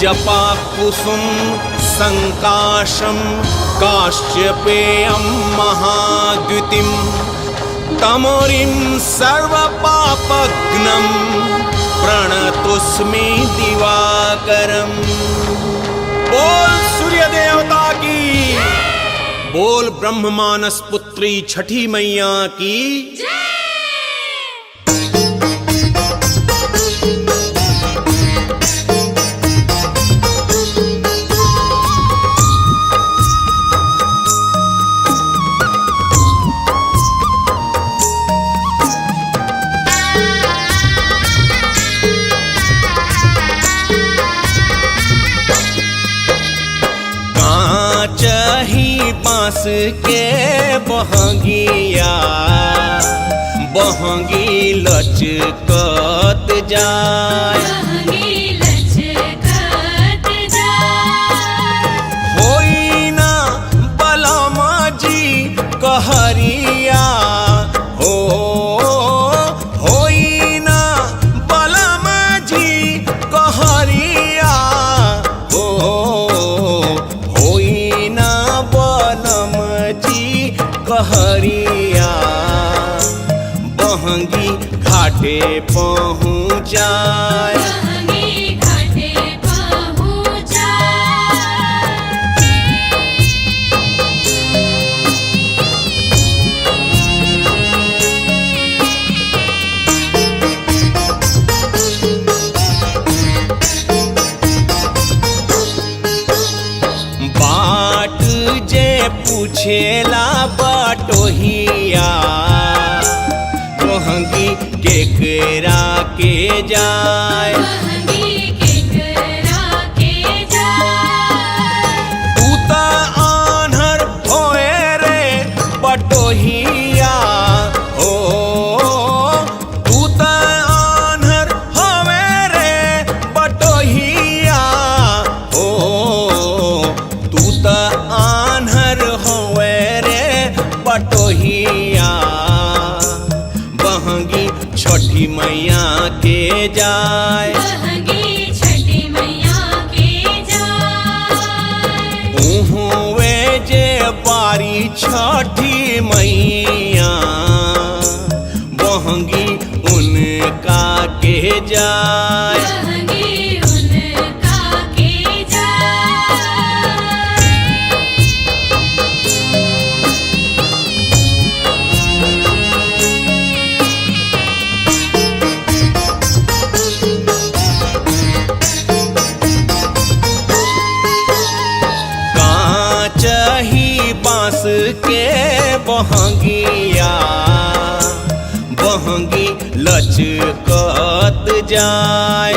जपा कुसुम संकाशम काश्यपेयं महाद्युतिम तमोरिं सर्वपापघ्नं प्रणतोस्मि दिवाकरम। बोल सूर्य देवता की, बोल ब्रह्ममानस पुत्री छठी मैया की। चही बांस के बहंगिया बहंगी लचकत जाय, होई ना बलम जी कहरिया हो, होई ना बलम जी कहरिया हो, कहरिया बहंगी घाटे पहुँचाय। बाट जे पूछेला बटोहिया बहंगी केकरा के जाय, तू त आन्हर होए रे बटोहिया हो, तू त आन्हर होए रे बटोहिया हो, तू त आन्हर होए रे बटोहिया बहंगी छठी मैया के जाय, उहुए जे बारी छठी मैया बहंगी उनका के जाय। चही बांस के बहंगिया बहंगी लचकत जाय,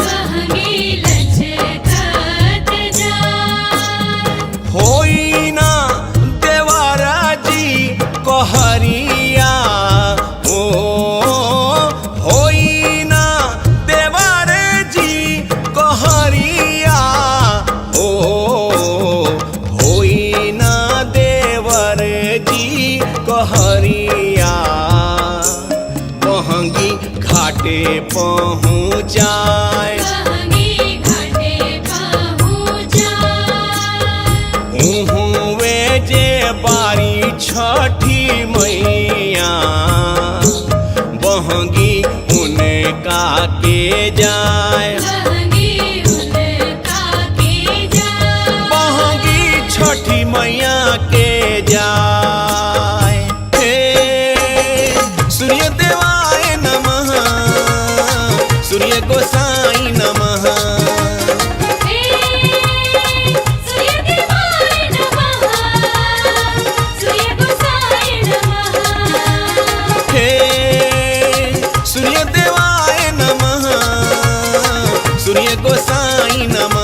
होई ना देवरा जी कहरिया हो, होई ना देवर जी कहरिया हो, कहरिया बहंगी घाटे पहुँचाय, उहुए जे बारी छठी मैया बहंगी उनका के जाय, बहंगी छठी मैया के जाय। सूर्य देवाय नमः, सूर्य गोसाई नमः, हे सूर्य देवाय नमः, सूर्य गोसाई नमः।